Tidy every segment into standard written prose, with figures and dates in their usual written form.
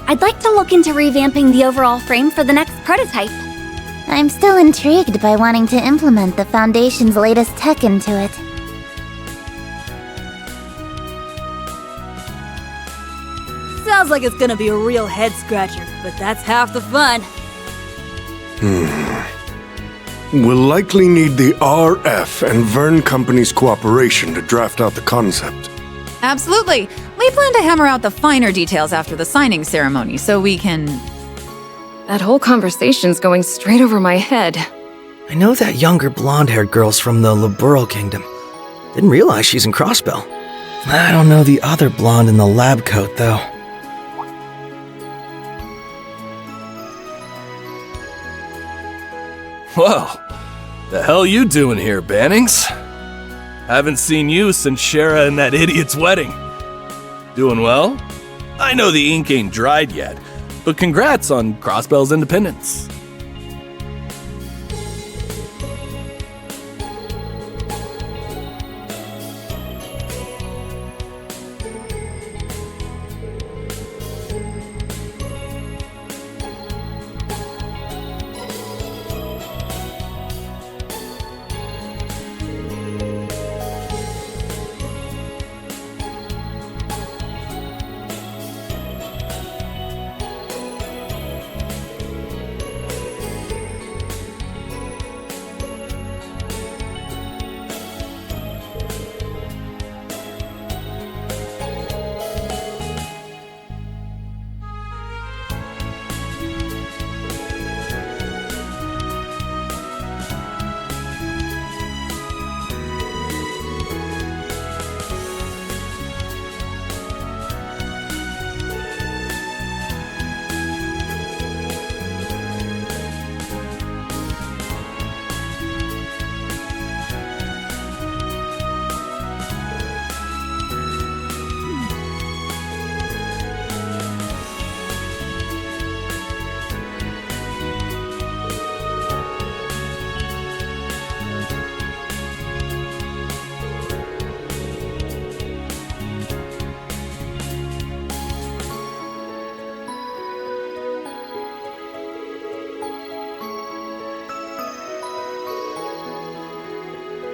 I'd like to look into revamping the overall frame for the next prototype. I'm still intrigued by wanting to implement the Foundation's latest tech into it. Sounds like it's gonna be a real head-scratcher, but that's half the fun. We'll likely need the RF and Vern Company's cooperation to draft out the concept. Absolutely. We plan to hammer out the finer details after the signing ceremony, so we can... That whole conversation's going straight over my head. I know that younger blonde-haired girl's from the Liberal Kingdom. Didn't realize she's in Crossbell. I don't know the other blonde in the lab coat, though. Whoa, the hell you doing here, Bannings? Haven't seen you since Shara and that idiot's wedding. Doing well? I know the ink ain't dried yet, but congrats on Crossbell's independence.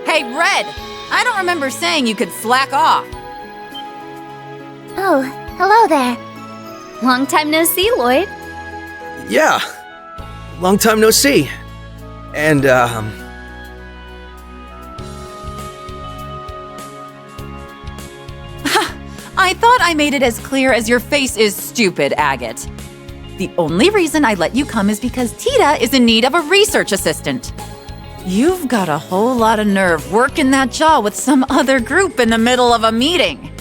Hey, Red! I don't remember saying you could slack off. Oh, hello there. Long time no see, Lloyd. Yeah. Long time no see. And, I thought I made it as clear as your face is stupid, Agate. The only reason I let you come is because Tita is in need of a research assistant. You've got a whole lot of nerve working that jaw with some other group in the middle of a meeting.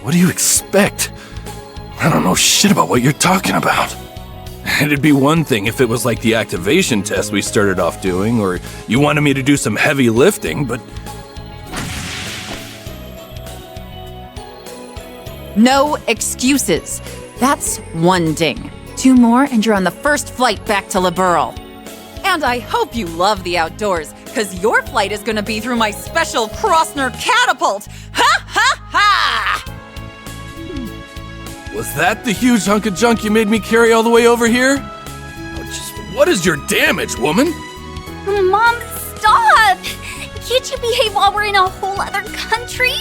What do you expect? I don't know shit about what you're talking about. It'd be one thing if it was like the activation test we started off doing, or you wanted me to do some heavy lifting, but... No excuses. That's one ding. 2 more and you're on the first flight back to Liberal. And I hope you love the outdoors, because your flight is going to be through my special Crossner catapult! Ha ha ha! Was that the huge hunk of junk you made me carry all the way over here? What is your damage, woman? Mom, stop! Can't you behave while we're in a whole other country?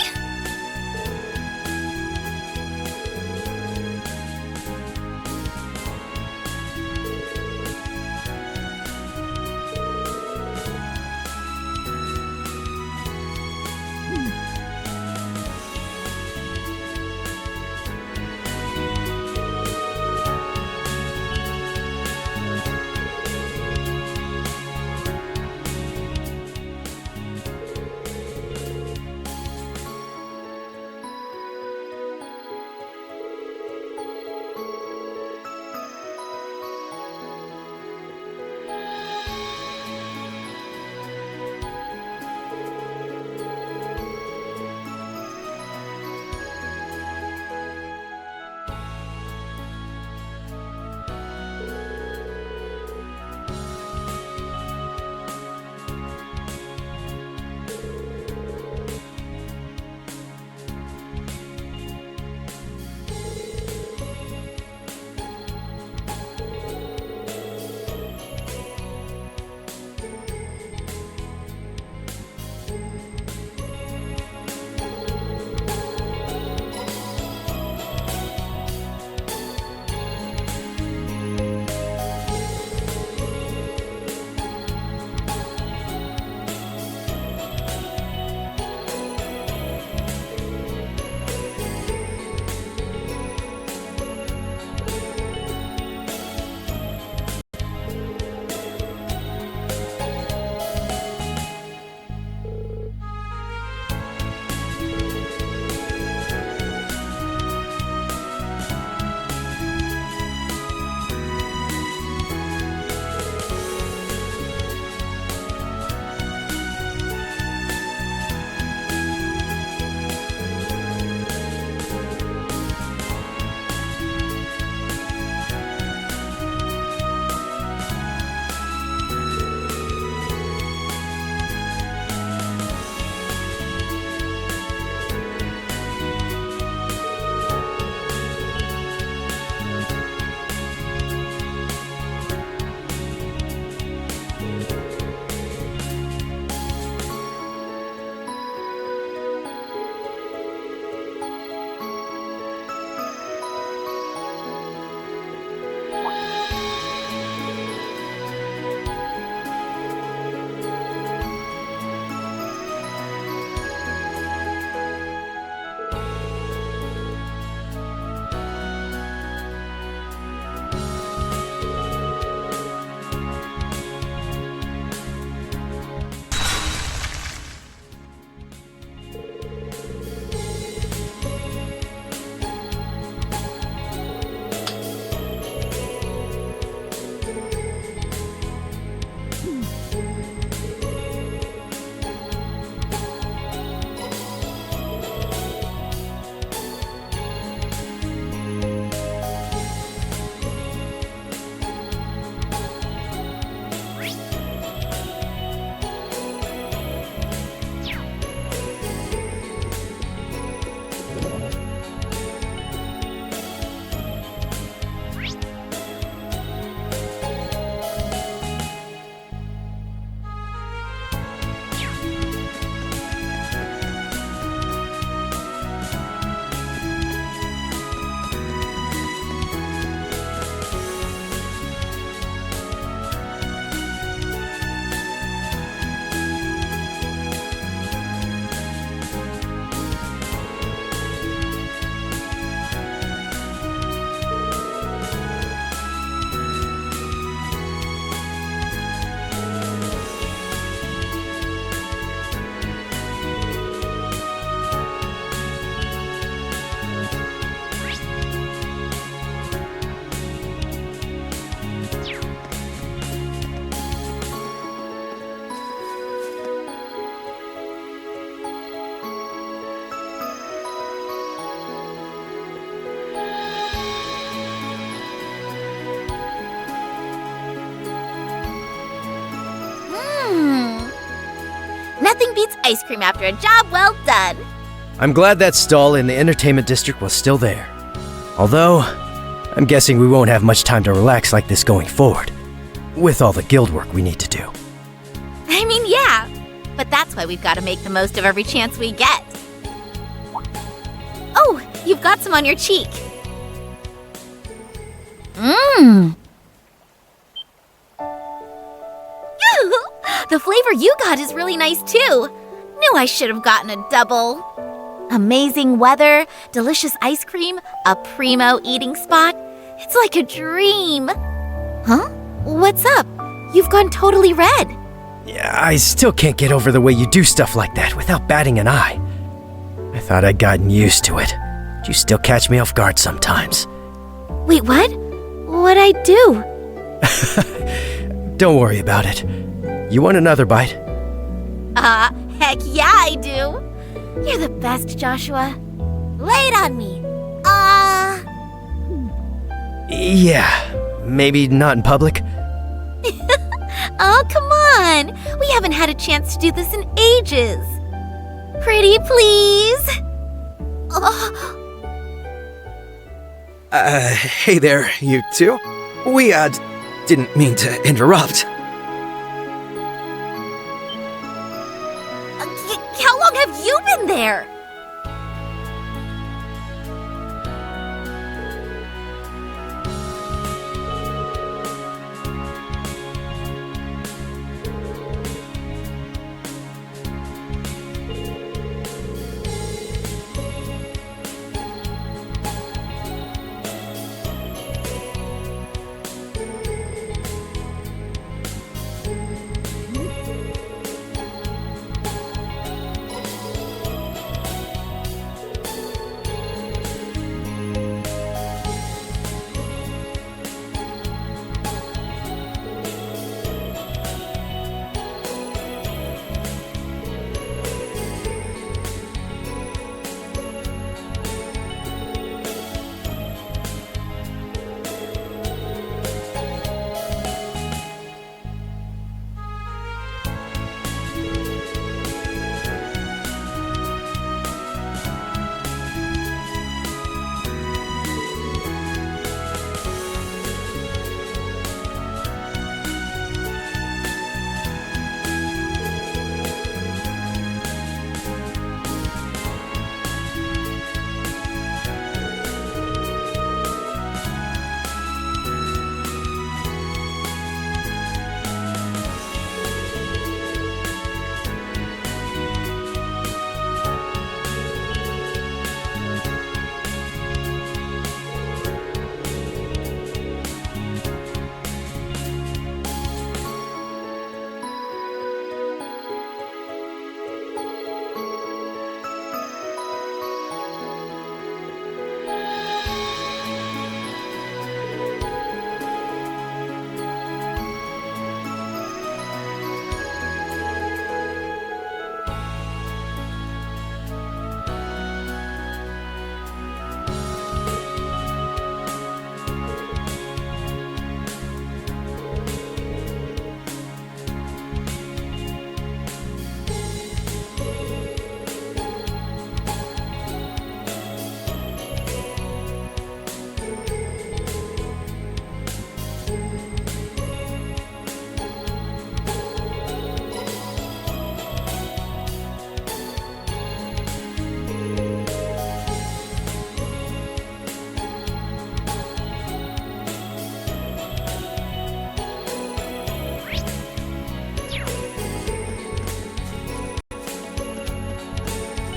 Nothing beats ice cream after a job well done. I'm glad that stall in the entertainment district was still there. Although, I'm guessing we won't have much time to relax like this going forward, with all the guild work we need to do. I mean, yeah. But that's why we've got to make the most of every chance we get. Oh, you've got some on your cheek. Mmm. The flavor you got is really nice too. Knew I should have gotten a double. Amazing weather, delicious ice cream, a primo eating spot. It's like a dream. Huh? What's up? You've gone totally red. Yeah, I still can't get over the way you do stuff like that without batting an eye. I thought I'd gotten used to it, but you still catch me off guard sometimes. Wait, what? What'd I do? Don't worry about it. You want another bite? Heck yeah, I do. You're the best, Joshua. Lay it on me. Yeah, maybe not in public. Oh, come on. We haven't had a chance to do this in ages. Pretty, please. Oh. Hey there, you two. We, didn't mean to interrupt. How long have you been there?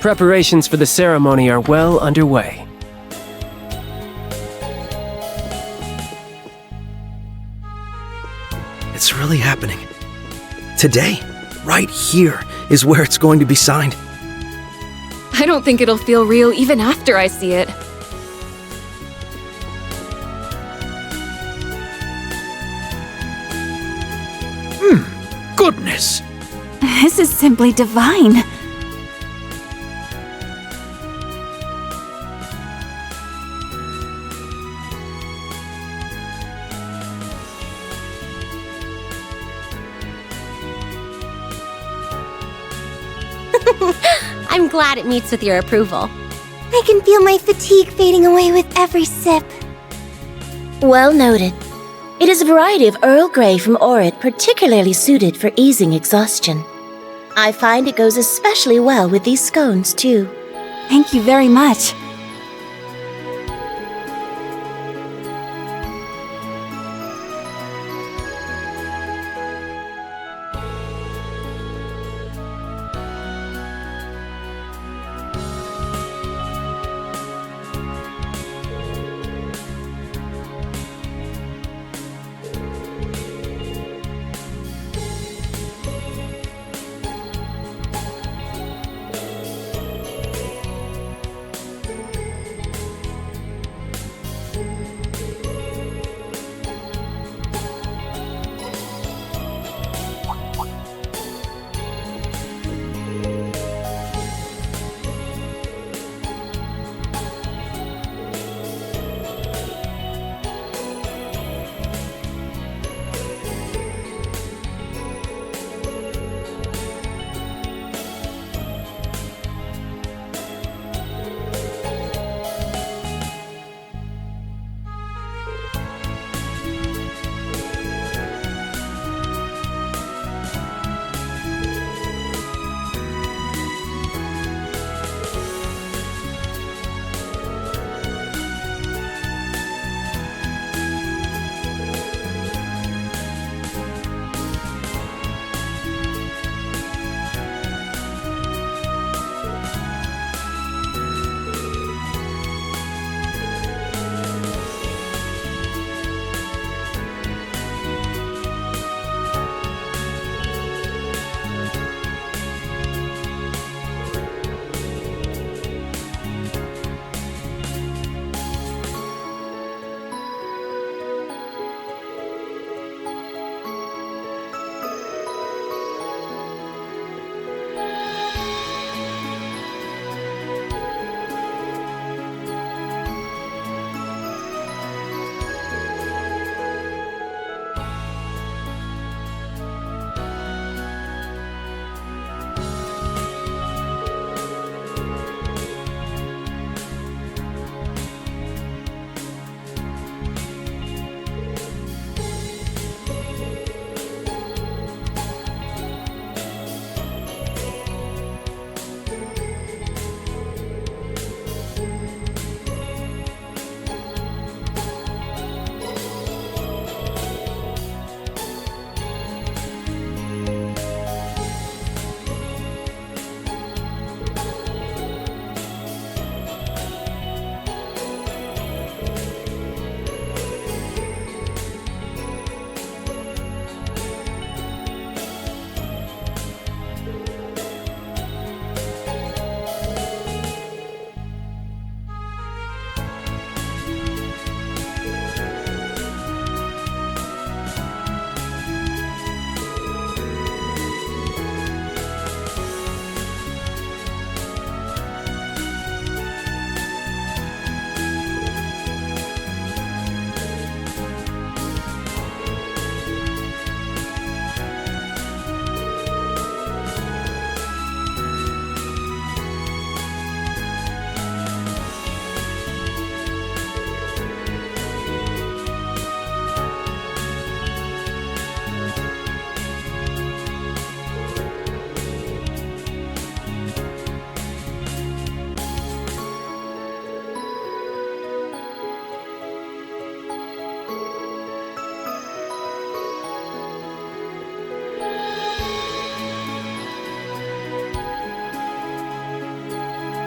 Preparations for the ceremony are well underway. It's really happening. Today, right here, is where it's going to be signed. I don't think it'll feel real even after I see it. Goodness! This is simply divine. I'm glad it meets with your approval. I can feel my fatigue fading away with every sip. Well noted. It is a variety of Earl Grey from Orit particularly suited for easing exhaustion. I find it goes especially well with these scones, too. Thank you very much.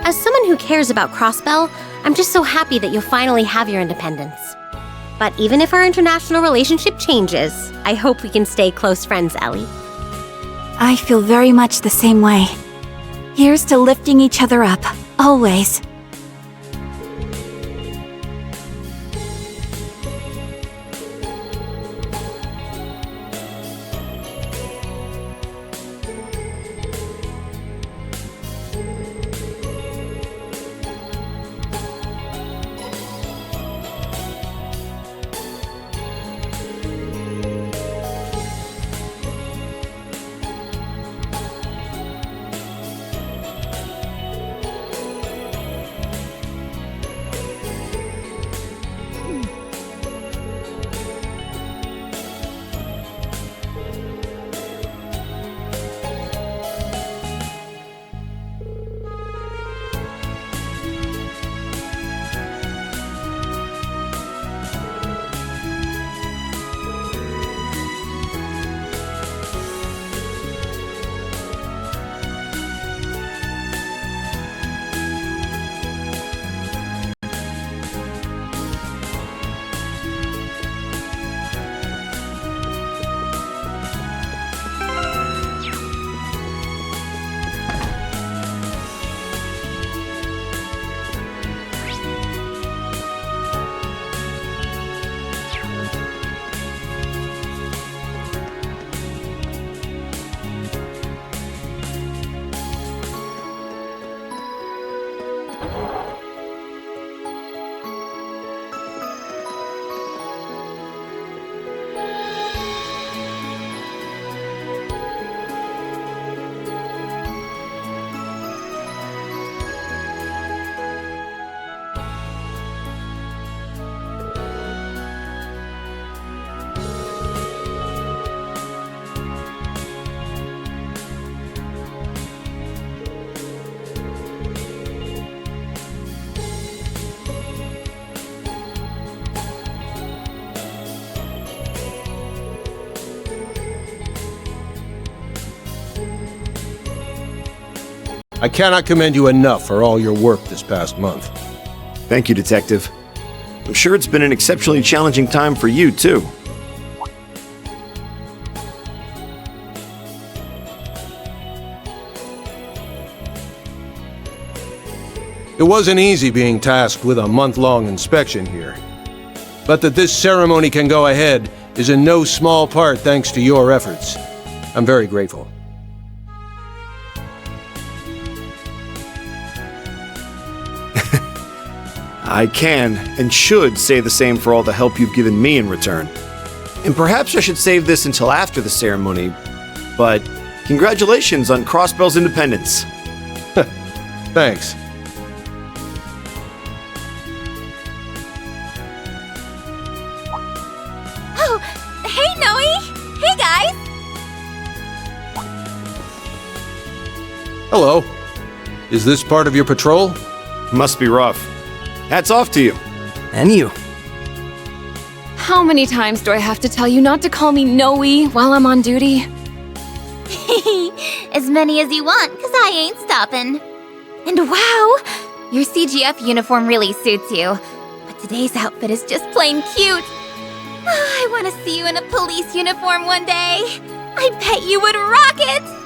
As someone who cares about Crossbell, I'm just so happy that you'll finally have your independence. But even if our international relationship changes, I hope we can stay close friends, Ellie. I feel very much the same way. Here's to lifting each other up, always. I cannot commend you enough for all your work this past month. Thank you, Detective. I'm sure it's been an exceptionally challenging time for you, too. It wasn't easy being tasked with a month-long inspection here. But that this ceremony can go ahead is in no small part thanks to your efforts. I'm very grateful. I can and should say the same for all the help you've given me in return. And perhaps I should save this until after the ceremony, but congratulations on Crossbell's independence. Thanks. Oh, hey, Noe! Hey, guys! Hello. Is this part of your patrol? Must be rough. Hats off to you. And you. How many times do I have to tell you not to call me Noe while I'm on duty? As many as you want, because I ain't stopping. And wow, your CGF uniform really suits you. But today's outfit is just plain cute. I want to see you in a police uniform one day. I bet you would rock it!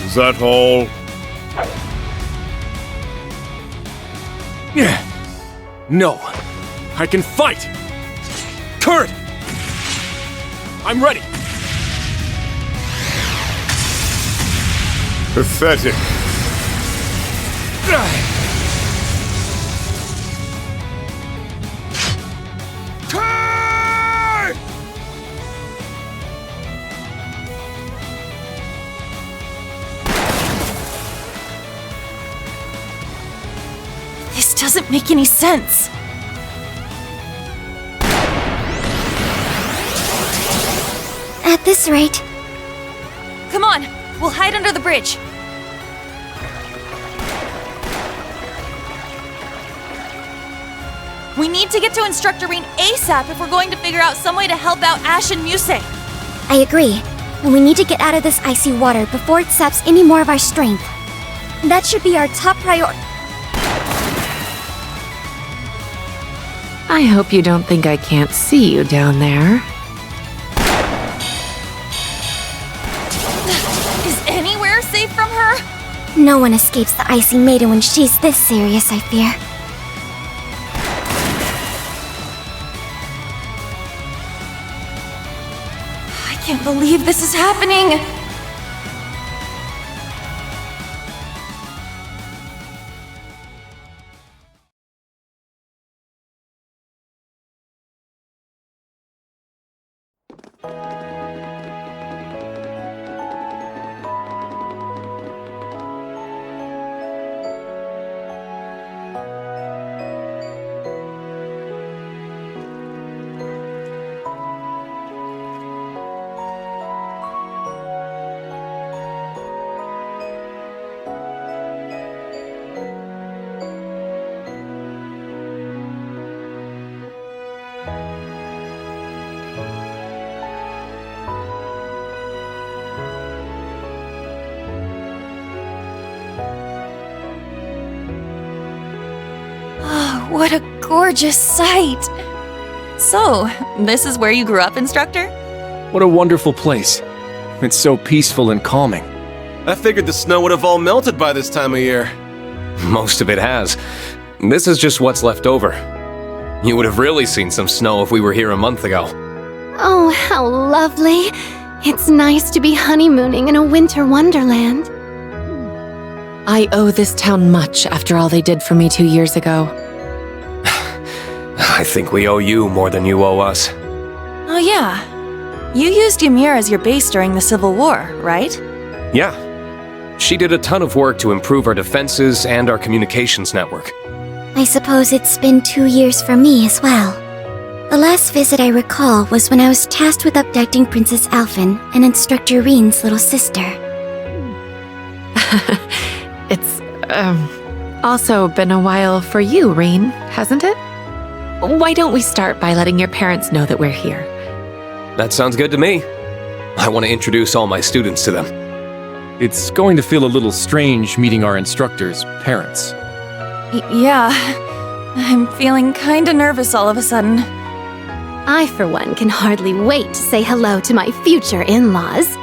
Is that all? No. I can fight! Kurt! I'm ready! Pathetic. This doesn't make any sense. At this rate, Come on, we'll hide under the bridge. We need to get to Instructor Reen ASAP if we're going to figure out some way to help out Ash and Muse. I agree. And we need to get out of this icy water before it saps any more of our strength. That should be our top priority. I hope you don't think I can't see you down there. Is anywhere safe from her? No one escapes the Icy Maiden when she's this serious, I fear. I can't believe this is happening. What a gorgeous sight! So, this is where you grew up, Instructor? What a wonderful place. It's so peaceful and calming. I figured the snow would have all melted by this time of year. Most of it has. This is just what's left over. You would have really seen some snow if we were here a month ago. Oh, how lovely. It's nice to be honeymooning in a winter wonderland. I owe this town much after all they did for me 2 years ago. I think we owe you more than you owe us. Oh yeah. You used Ymir as your base during the Civil War, right? Yeah. She did a ton of work to improve our defenses and our communications network. I suppose it's been 2 years for me as well. The last visit I recall was when I was tasked with abducting Princess Alphen and Instructor Reen's little sister. It's, also been a while for you, Reen, hasn't it? Why don't we start by letting your parents know that we're here? That sounds good to me. I want to introduce all my students to them. It's going to feel a little strange meeting our instructors' parents. Yeah. I'm feeling kinda nervous all of a sudden. I, for one, can hardly wait to say hello to my future in-laws.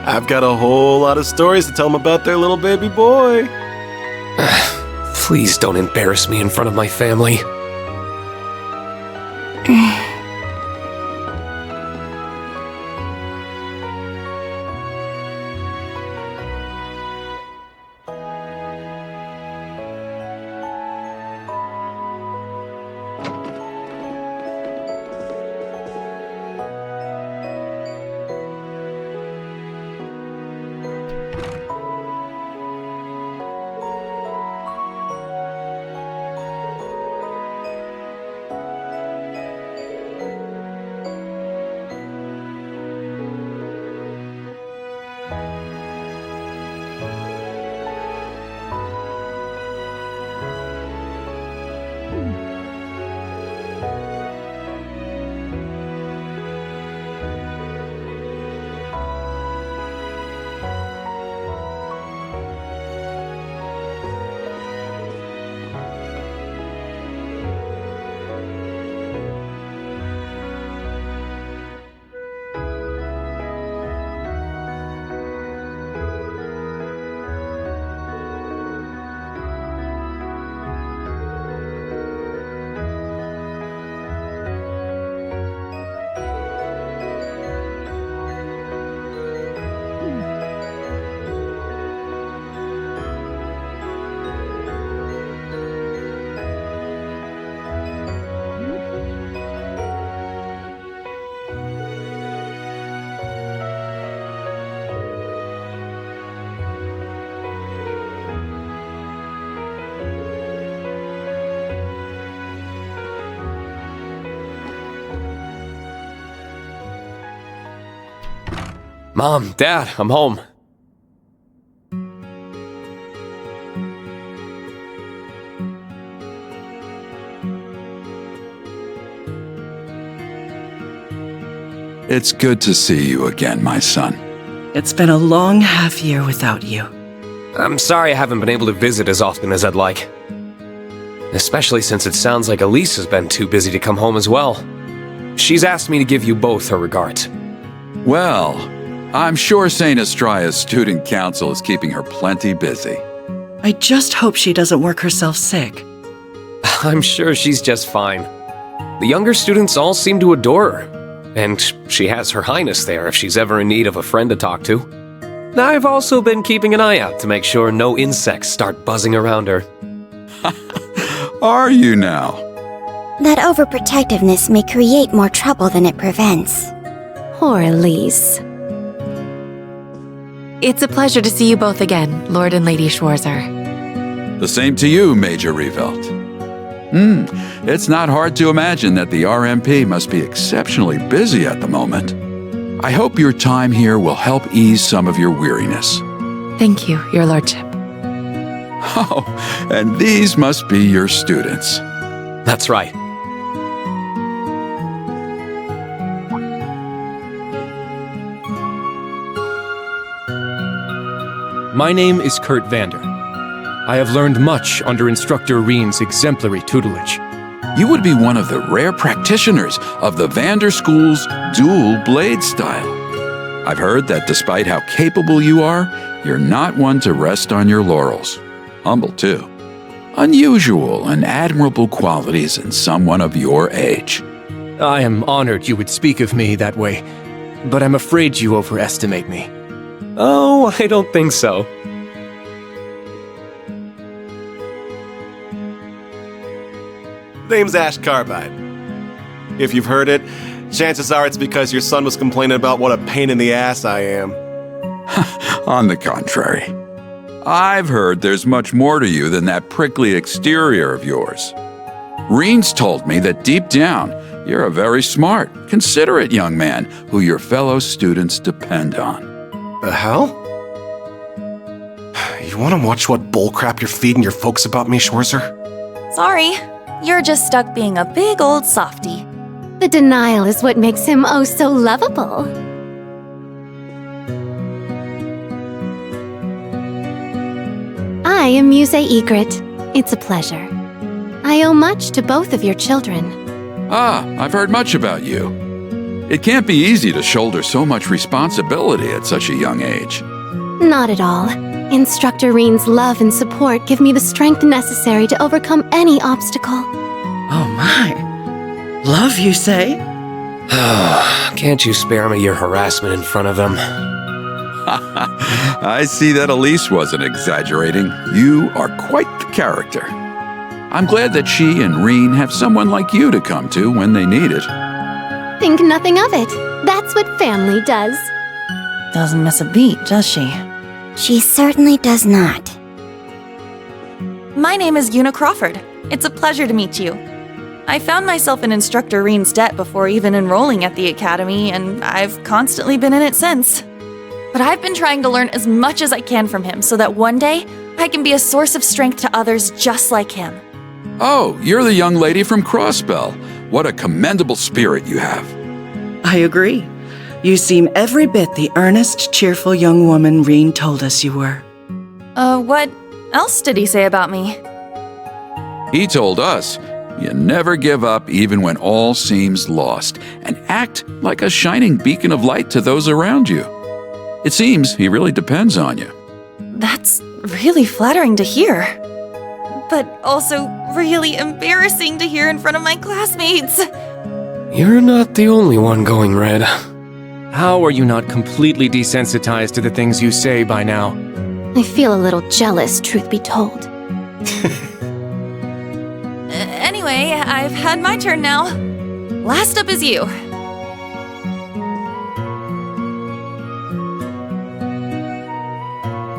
I've got a whole lot of stories to tell them about their little baby boy. Please don't embarrass me in front of my family. Mom, Dad, I'm home. It's good to see you again, my son. It's been a long half year without you. I'm sorry I haven't been able to visit as often as I'd like. Especially since it sounds like Elise has been too busy to come home as well. She's asked me to give you both her regards. Well, I'm sure St. Estria's student council is keeping her plenty busy. I just hope she doesn't work herself sick. I'm sure she's just fine. The younger students all seem to adore her. And she has Her Highness there if she's ever in need of a friend to talk to. I've also been keeping an eye out to make sure no insects start buzzing around her. Are you now? That overprotectiveness may create more trouble than it prevents. Poor Elise. It's a pleasure to see you both again, Lord and Lady Schwarzer. The same to you, Major Revelt. It's not hard to imagine that the RMP must be exceptionally busy at the moment. I hope your time here will help ease some of your weariness. Thank you, Your Lordship. Oh, and these must be your students. That's right. My name is Kurt Vander. I have learned much under Instructor Reen's exemplary tutelage. You would be one of the rare practitioners of the Vander School's dual blade style. I've heard that despite how capable you are, you're not one to rest on your laurels. Humble, too. Unusual and admirable qualities in someone of your age. I am honored you would speak of me that way, but I'm afraid you overestimate me. Oh, I don't think so. Name's Ash Carbide. If you've heard it, chances are it's because your son was complaining about what a pain in the ass I am. On the contrary, I've heard there's much more to you than that prickly exterior of yours. Reen's told me that deep down, you're a very smart, considerate young man who your fellow students depend on. The hell? You want to watch what bullcrap you're feeding your folks about me, Schwarzer? Sorry. You're just stuck being a big old softy. The denial is what makes him oh so lovable. I am Muse Egret. It's a pleasure. I owe much to both of your children. Ah, I've heard much about you. It can't be easy to shoulder so much responsibility at such a young age. Not at all. Instructor Reen's love and support give me the strength necessary to overcome any obstacle. Oh my. Love, you say? Can't you spare me your harassment in front of them? I see that Elise wasn't exaggerating. You are quite the character. I'm glad that she and Reen have someone like you to come to when they need it. Think nothing of it. That's what family does. Doesn't miss a beat, does she? She certainly does not. My name is Una Crawford. It's a pleasure to meet you. I found myself in Instructor Reen's debt before even enrolling at the academy, and I've constantly been in it since. But I've been trying to learn as much as I can from him so that one day I can be a source of strength to others just like him. Oh, you're the young lady from Crossbell. What a commendable spirit you have. I agree. You seem every bit the earnest, cheerful young woman Reen told us you were. What else did he say about me? He told us you never give up even when all seems lost, and act like a shining beacon of light to those around you. It seems he really depends on you. That's really flattering to hear. But also really embarrassing to hear in front of my classmates. You're not the only one going red. How are you not completely desensitized to the things you say by now? I feel a little jealous, truth be told. Anyway, I've had my turn now. Last up is you.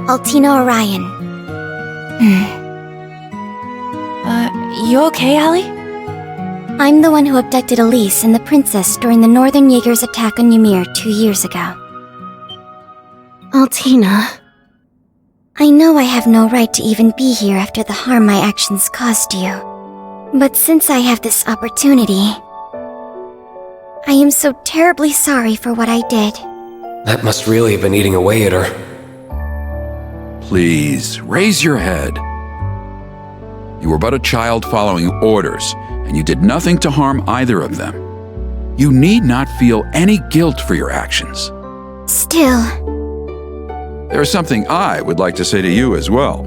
Altina Orion. You okay, Allie? I'm the one who abducted Elise and the princess during the Northern Jaegers attack on Ymir 2 years ago. Altina. I know I have no right to even be here after the harm my actions caused you. But since I have this opportunity, I am so terribly sorry for what I did. That must really have been eating away at her. Please, raise your head. You were but a child following orders, and you did nothing to harm either of them. You need not feel any guilt for your actions. Still, There's something I would like to say to you as well.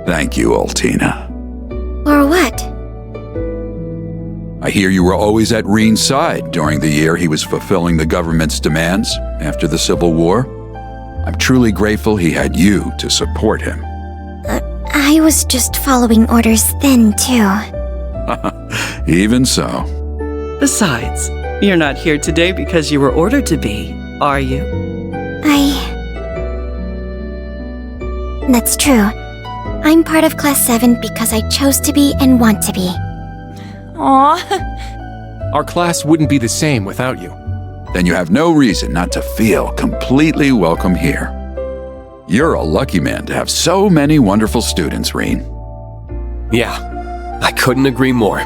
Thank you, Altina. or what? I hear you were always at Reen's side during the year he was fulfilling the government's demands after the Civil War. I'm truly grateful he had you to support him. I was just following orders then, too. Even so. Besides, you're not here today because you were ordered to be, are you? That's true. I'm part of Class 7 because I chose to be and want to be. Aw. Our class wouldn't be the same without you. Then you have no reason not to feel completely welcome here. You're a lucky man to have so many wonderful students, Reen. Yeah, I couldn't agree more.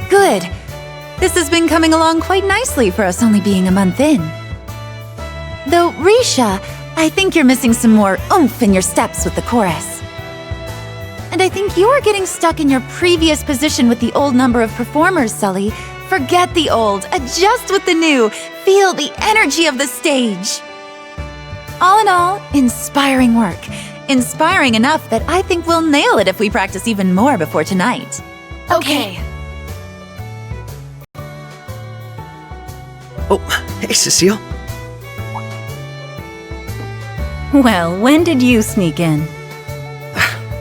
Good. This has been coming along quite nicely for us only being a month in. Though, Risha, I think you're missing some more oomph in your steps with the chorus. And I think you're getting stuck in your previous position with the old number of performers, Sully. Forget the old, adjust with the new, feel the energy of the stage. All in all, inspiring work. Inspiring enough that I think we'll nail it if we practice even more before tonight. Okay. Oh, hey, Cecile. Well, when did you sneak in?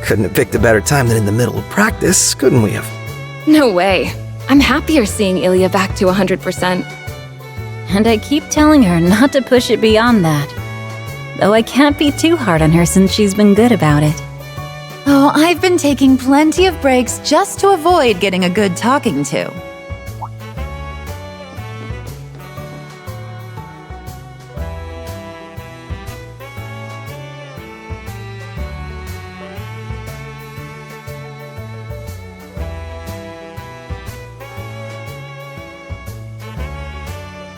Couldn't have picked a better time than in the middle of practice, couldn't we have? No way. I'm happier seeing Ilya back to 100%. And I keep telling her not to push it beyond that. Though I can't be too hard on her since she's been good about it. Oh, I've been taking plenty of breaks just to avoid getting a good talking to.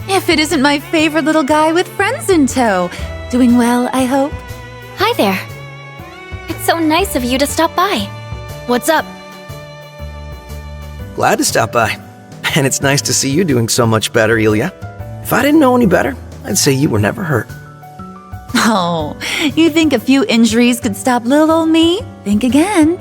If it isn't my favorite little guy with friends in tow. Doing well, I hope. Hi there. It's so nice of you to stop by. What's up? Glad to stop by. And it's nice to see you doing so much better, Ilya. If I didn't know any better, I'd say you were never hurt. Oh, you think a few injuries could stop little old me? Think again.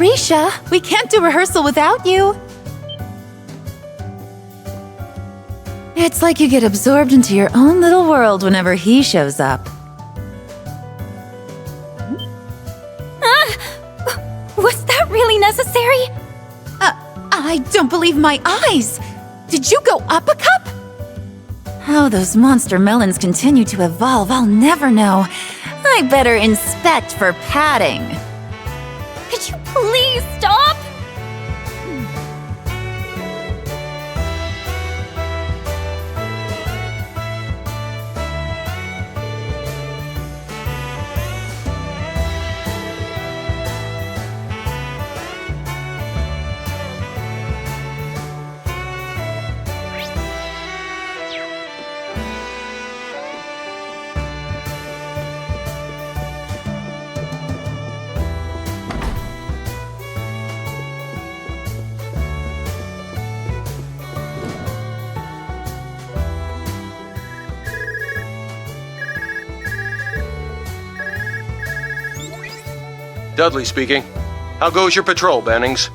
Risha, we can't do rehearsal without you. It's like you get absorbed into your own little world whenever he shows up. Was that really necessary? I don't believe my eyes! Did you go up a cup? How those monster melons continue to evolve, I'll never know. I better inspect for padding. Could you please stop? Dudley speaking. How goes your patrol, Bannings?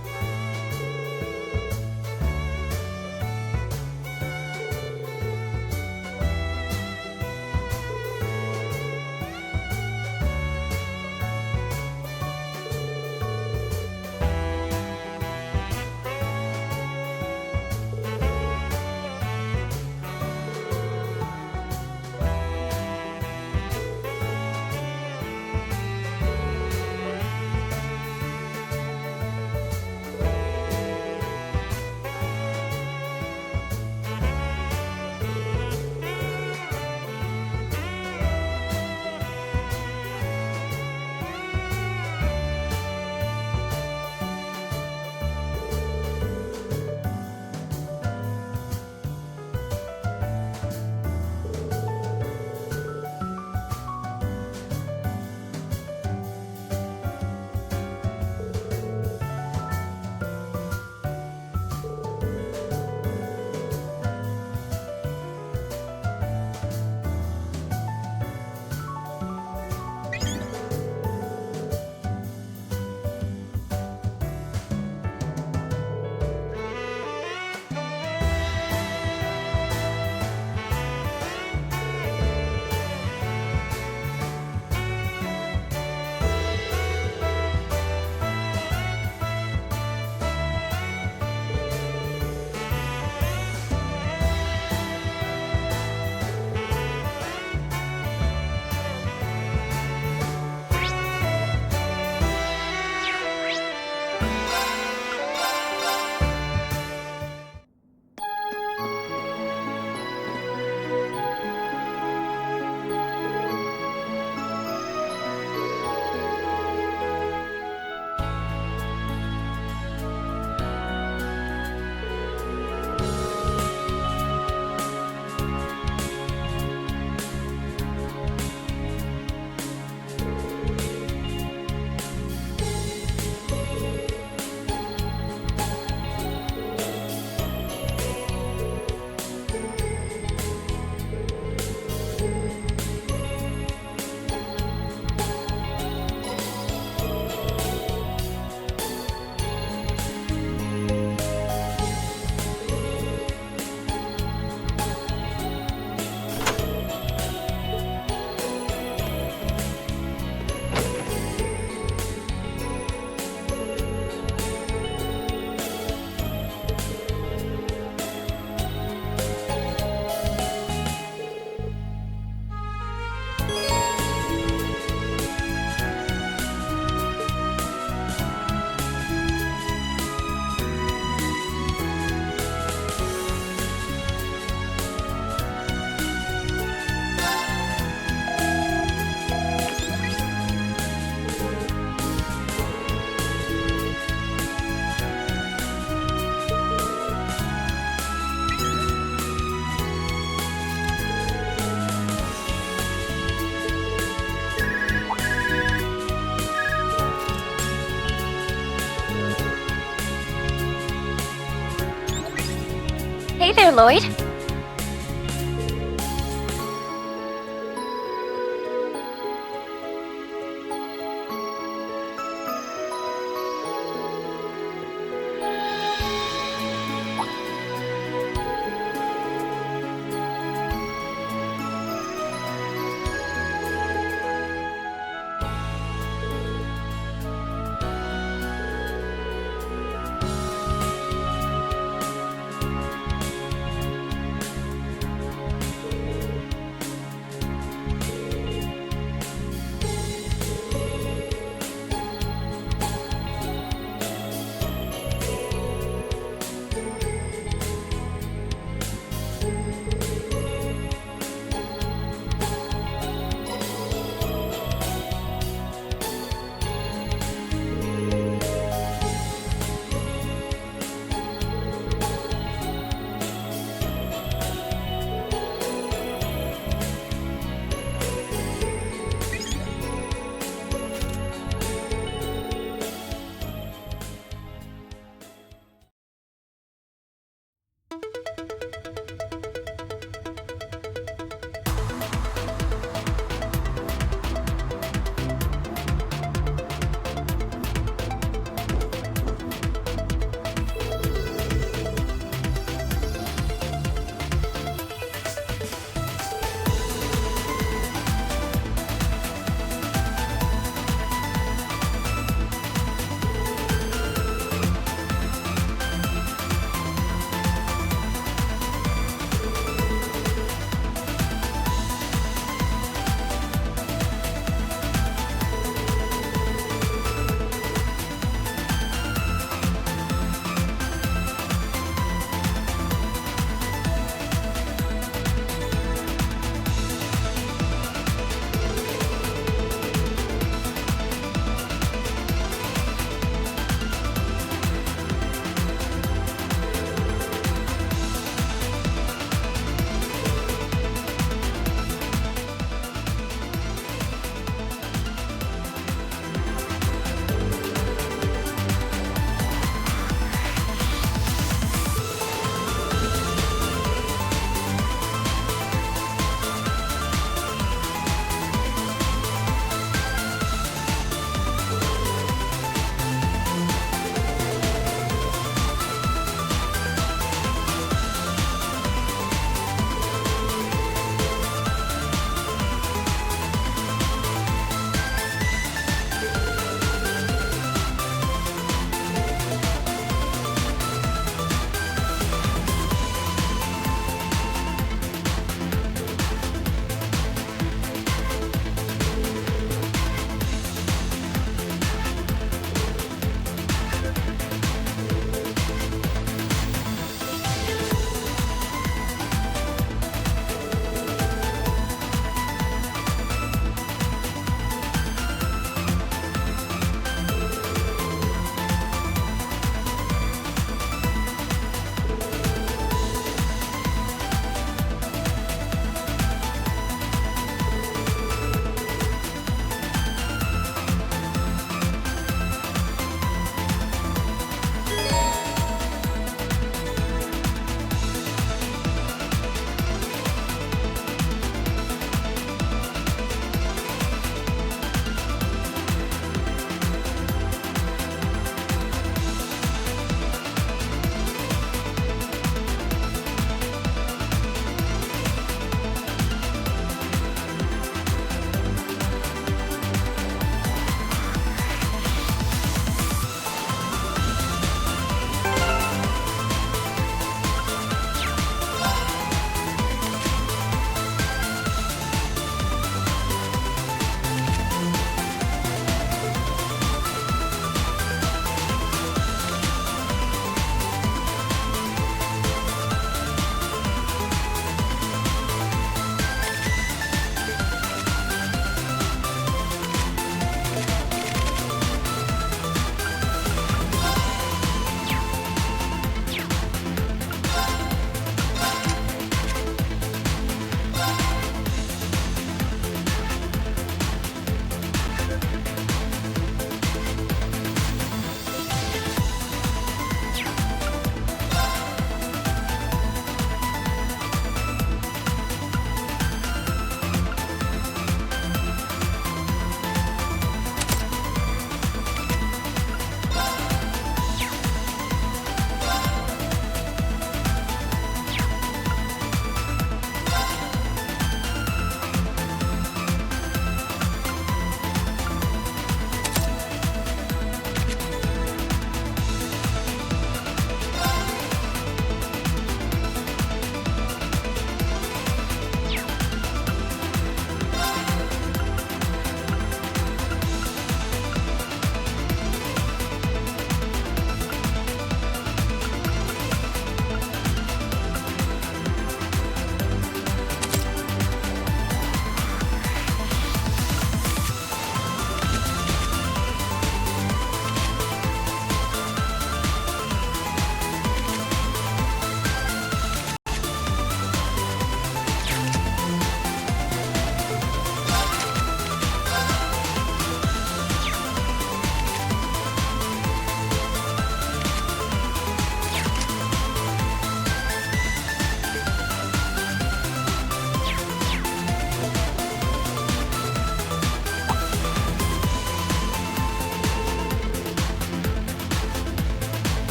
Hey there, Lloyd.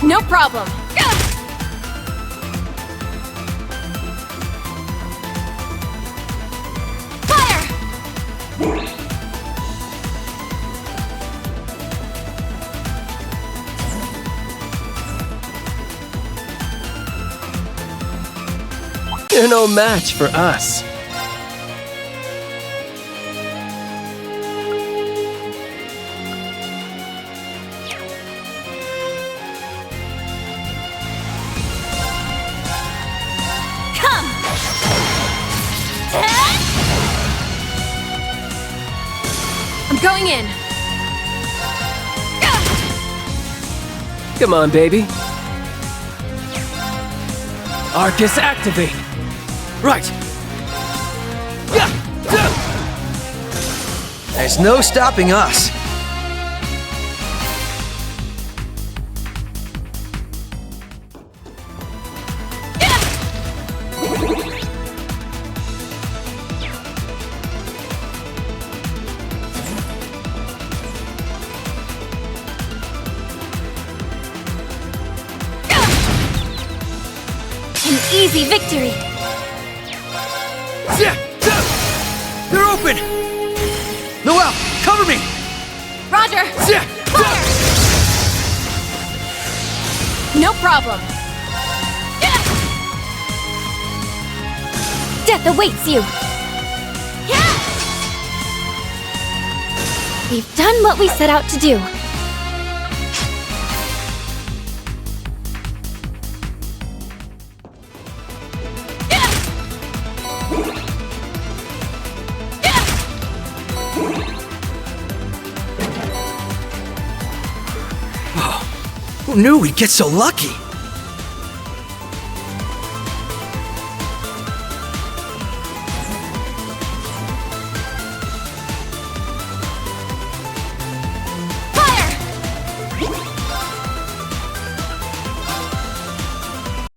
No problem. You're no match for us. I'm going in. Come on, baby. Arcus, activate. Right. There's no stopping us. An easy victory. They're open! Noelle, cover me! Roger. Fire! No problem. Death awaits you. We've done what we set out to do. Who knew we'd get so lucky?